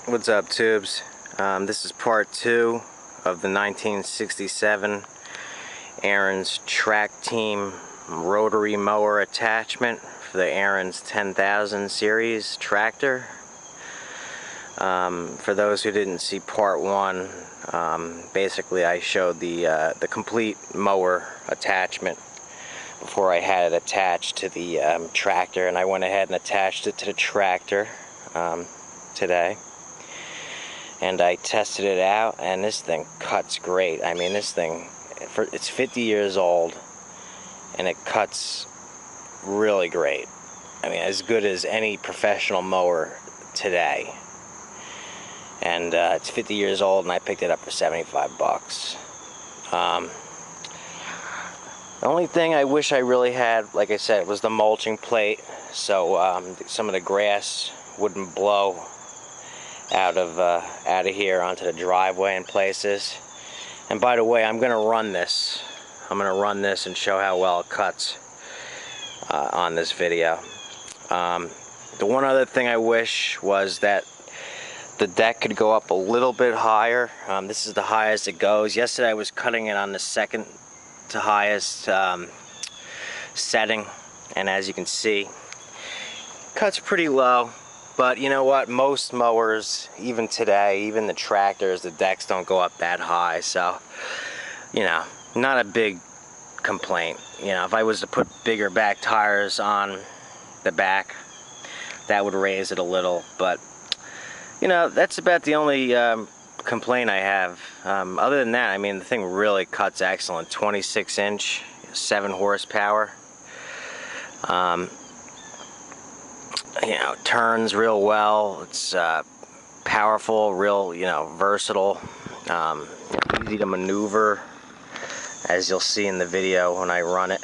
What's up, tubes? This is part 2 of the 1967 Ariens Trak Team rotary mower attachment for the Ariens 10,000 series tractor. For those who didn't see part 1, basically I showed the complete mower attachment before I had it attached to the tractor, and I went ahead and attached it to the tractor today. And I tested it out, and this thing cuts great. I mean, this thing, it's 50 years old, and it cuts really great. I mean, as good as any professional mower today. And it's 50 years old, and I picked it up for 75 bucks. The only thing I wish I really had, like I said, was the mulching plate, so some of the grass wouldn't blow out of here onto the driveway in places. And by the way, I'm going to run this. I'm going to run this and show how well it cuts on this video. The one other thing I wish was that the deck could go up a little bit higher. This is the highest it goes. Yesterday I was cutting it on the second to highest setting, and as you can see, it cuts pretty low. But you know what, most mowers, even today, even the tractors, the decks don't go up that high, so, you know, not a big complaint. You know, if I was to put bigger back tires on the back, that would raise it a little, but, you know, that's about the only complaint I have. Other than that, I mean, the thing really cuts excellent. 26-inch, 7 horsepower. You know, it turns real well. It's powerful, real, you know, versatile, easy to maneuver, as you'll see in the video when I run it.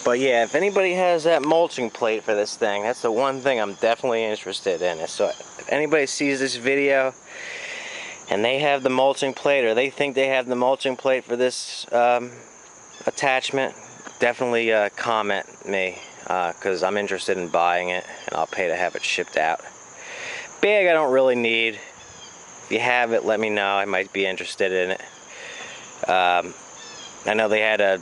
But yeah, if anybody has that mulching plate for this thing, that's the one thing I'm definitely interested in. So if anybody sees this video and they have the mulching plate, or they think they have the mulching plate for this attachment, definitely comment me, because I'm interested in buying it, and I'll pay to have it shipped out. Bag I don't really need. If you have it, let me know. I might be interested in it. I know they had a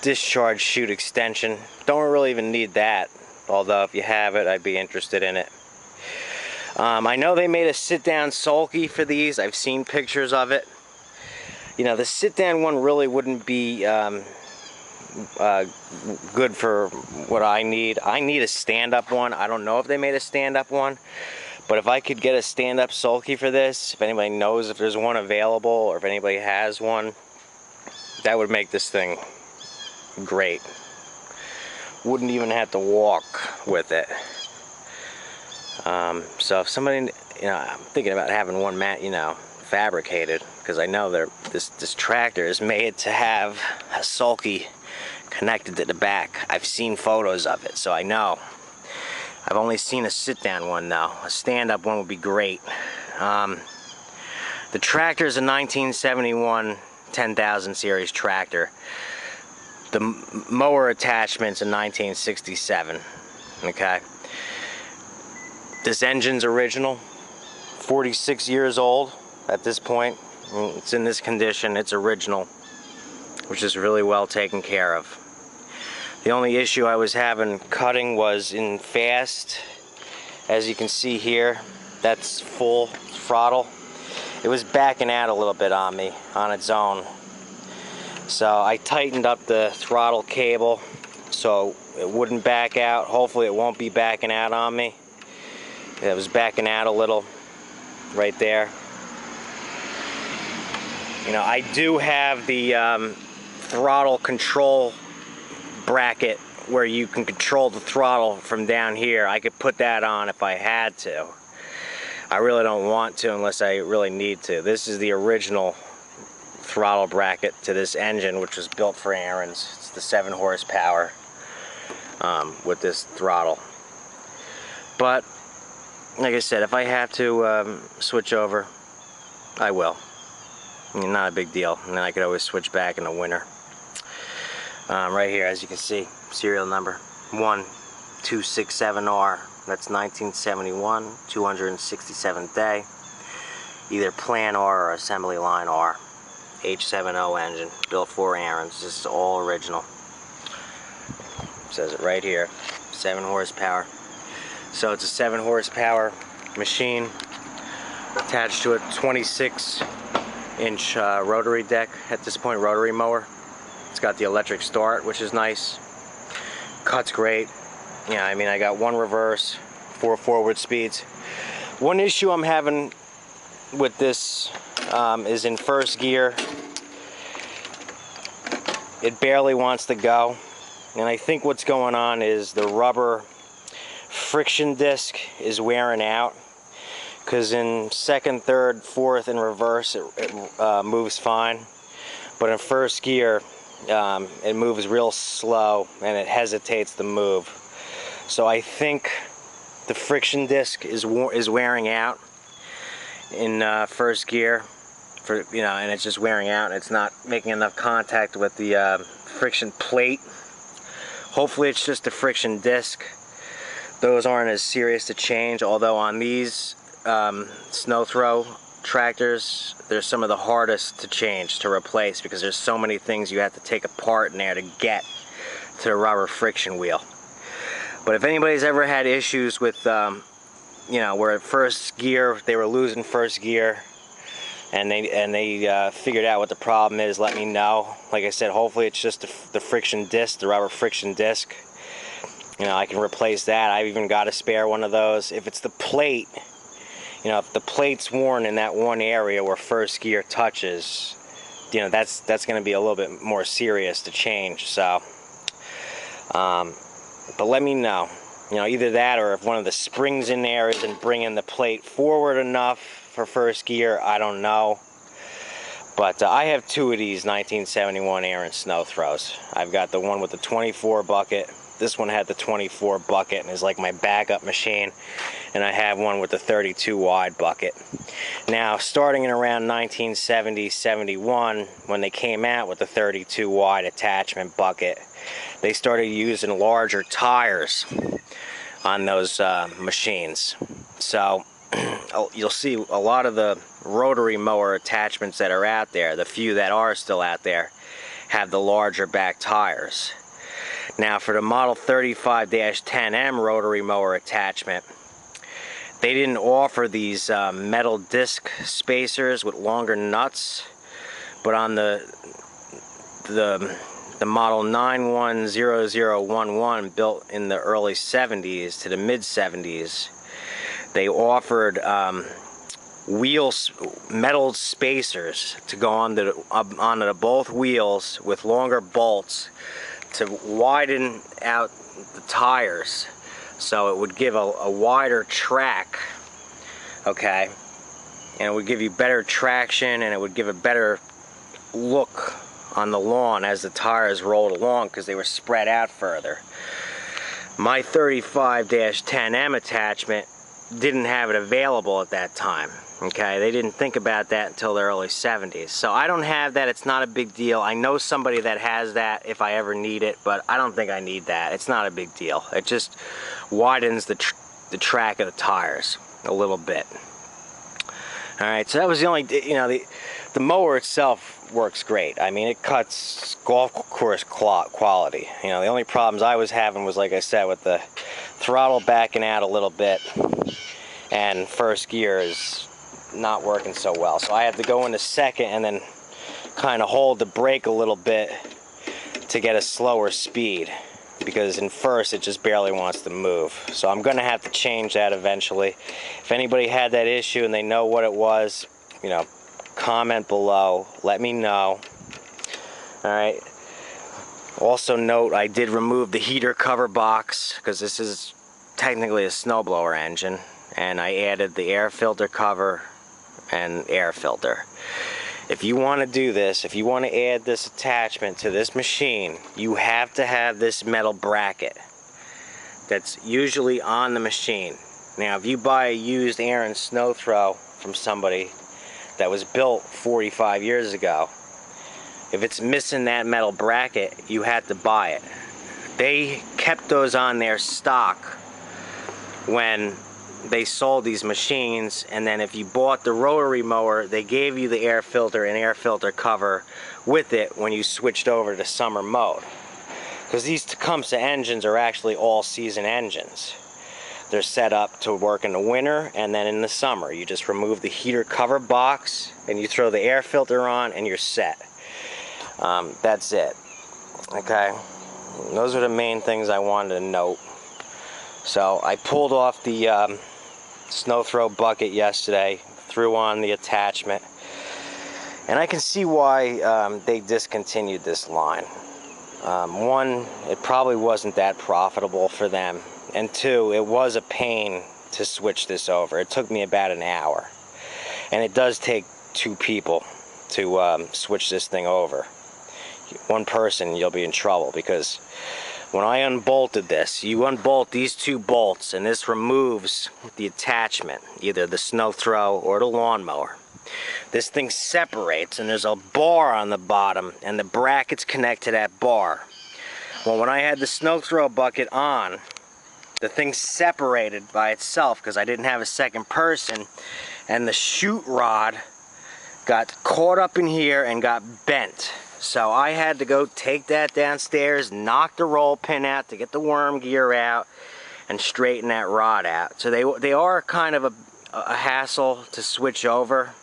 discharge chute extension. Don't really even need that, although if you have it, I'd be interested in it. I know they made a sit-down sulky for these. I've seen pictures of it. You know, the sit-down one really wouldn't be good for what I need. I need a stand-up one. I don't know if they made a stand-up one, but if I could get a stand-up sulky for this, if anybody knows if there's one available, or if anybody has one, that would make this thing great. Wouldn't even have to walk with it. So if somebody, you know, I'm thinking about having one fabricated, because I know this tractor is made to have a sulky connected to the back. I've seen photos of it, so I know. I've only seen a sit-down one though. A stand-up one would be great. The tractor is a 1971 10,000 series tractor. The mower attachment's a 1967. Okay. This engine's original. 46 years old at this point. It's in this condition. It's original, which is really well taken care of. The only issue I was having cutting was in fast. As you can see here, that's full throttle. It was backing out a little bit on me on its own. So I tightened up the throttle cable so it wouldn't back out. Hopefully it won't be backing out on me. It was backing out a little right there. You know, I do have the throttle control bracket where you can control the throttle from down here. I could put that on if I had to. I really don't want to unless I really need to. This is the original throttle bracket to this engine, which was built for Ariens. It's the 7 horsepower with this throttle. But like I said, if I have to switch over, I will. I mean, not a big deal. And then I could always switch back in the winter. Right here, as you can see, serial number 1267R That's 1971, 267th day. Either Plan R or Assembly Line R. H70 engine, built for Ariens. This is all original. Says it right here, 7 horsepower. So it's a 7 horsepower machine attached to a 26-inch rotary deck at this point, rotary mower. It's got the electric start, which is nice. Cuts great. Yeah, I mean, I got 1 reverse, 4 forward speeds. One issue I'm having with this is in first gear. It barely wants to go, and I think what's going on is the rubber friction disc is wearing out, because in second, third, fourth, and reverse it moves fine, but in first gear it moves real slow and it hesitates to move. So I think the friction disc is wearing out in first gear, and it's just wearing out, and it's not making enough contact with the friction plate. Hopefully it's just the friction disc. Those aren't as serious to change, although on these snow throw tractors, they're some of the hardest to change, to replace, because there's so many things you have to take apart in there to get to the rubber friction wheel. But if anybody's ever had issues with where at first gear they were losing first gear, and they figured out what the problem is, let me know. Like I said, hopefully it's just the friction disc, the rubber friction disc. I can replace that. I've even got a spare one of those. If it's the plate, if the plate's worn in that one area where first gear touches, that's going to be a little bit more serious to change. So, but let me know. Either that, or if one of the springs in there isn't bringing the plate forward enough for first gear, I don't know. But I have 2 of these 1971 Ariens snow throws. I've got the one with the 24 bucket. This one had the 24 bucket and is like my backup machine. And I have one with the 32 wide bucket. Now, starting in around 1970-71, when they came out with the 32 wide attachment bucket, they started using larger tires on those machines. So you'll see a lot of the rotary mower attachments that are out there, the few that are still out there, have the larger back tires. Now, for the model 35-10M rotary mower attachment, they didn't offer these metal disc spacers with longer nuts, but on the model 910011, built in the early 70s to the mid 70s, they offered metal spacers to go onto both wheels with longer bolts to widen out the tires, so it would give a wider track, okay, and it would give you better traction, and it would give a better look on the lawn as the tires rolled along, because they were spread out further. My 35-10M attachment didn't have it available at that time. Okay, they didn't think about that until the early 70s. So I don't have that. It's not a big deal. I know somebody that has that if I ever need it, but I don't think I need that. It's not a big deal. It just widens the track of the tires a little bit. All right, so that was the only, the mower itself works great. I mean, it cuts golf course quality. The only problems I was having was, like I said, with the throttle backing out a little bit, and first gear is not working so well. So I have to go into second and then kind of hold the brake a little bit to get a slower speed, because in first it just barely wants to move. So I'm going to have to change that eventually. If anybody had that issue and they know what it was, comment below, let me know. Alright, also note, I did remove the heater cover box, because this is technically a snowblower engine, and I added the air filter cover and air filter. If you want to do this, if you want to add this attachment to this machine, you have to have this metal bracket that's usually on the machine. Now, if you buy a used Ariens snow throw from somebody that was built 45 years ago, if it's missing that metal bracket, you have to buy it. They kept those on their stock when they sold these machines, and then if you bought the rotary mower, they gave you the air filter and air filter cover with it when you switched over to summer mode. Because these Tecumseh engines are actually all-season engines. They're set up to work in the winter and then in the summer. You just remove the heater cover box and you throw the air filter on and you're set. That's it. Okay, those are the main things I wanted to note. So I pulled off the snow throw bucket yesterday, threw on the attachment, and I can see why they discontinued this line. One, it probably wasn't that profitable for them, and two, it was a pain to switch this over. It took me about an hour, and it does take 2 people to switch this thing over. One person, you'll be in trouble, because when I unbolted this, you unbolt these 2 bolts and this removes the attachment, either the snow throw or the lawnmower. This thing separates and there's a bar on the bottom and the brackets connect to that bar. Well, when I had the snow throw bucket on, the thing separated by itself because I didn't have a second person, and the chute rod got caught up in here and got bent. So I had to go take that downstairs, knock the roll pin out to get the worm gear out, and straighten that rod out. So they are kind of a hassle to switch over.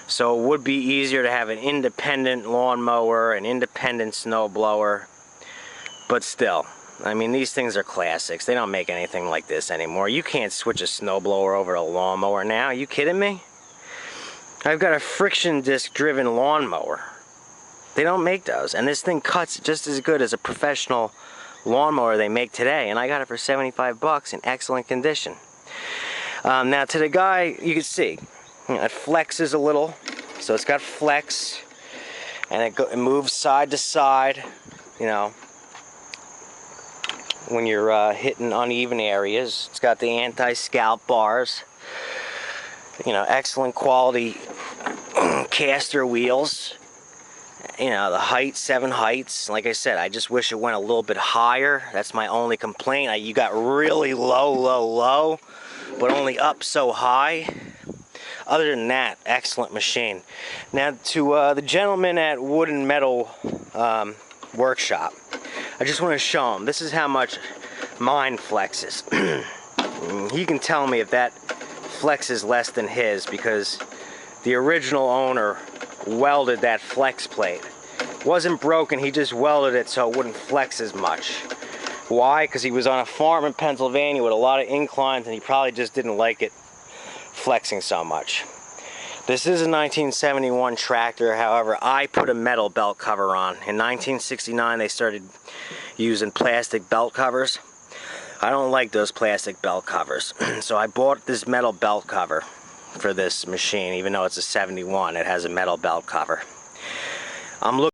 So it would be easier to have an independent lawnmower, an independent snow blower. But still, I mean, these things are classics. They don't make anything like this anymore. You can't switch a snow blower over a lawnmower now. Are you kidding me? I've got a friction disc driven lawnmower. They don't make those, and this thing cuts just as good as a professional lawnmower they make today, and I got it for 75 bucks in excellent condition. Now to the guy, you can see, it flexes a little, so it's got flex, and it moves side to side, you know, when you're hitting uneven areas. It's got the anti-scalp bars, you know, excellent quality caster wheels. You know, the height, 7 heights. Like I said, I just wish it went a little bit higher. That's my only complaint. You got really low, but only up so high. Other than that, excellent machine. Now, to the gentleman at Wood and Metal Workshop, I just want to show him. This is how much mine flexes. He can tell me if that flexes less than his, because the original owner welded that flex plate. Wasn't broken, he just welded it so it wouldn't flex as much. Why? Because he was on a farm in Pennsylvania with a lot of inclines and he probably just didn't like it flexing so much. This is a 1971 tractor, however, I put a metal belt cover on. In 1969 they started using plastic belt covers. I don't like those plastic belt covers, so I bought this metal belt cover for this machine. Even though it's a 71, it has a metal belt cover. I'm looking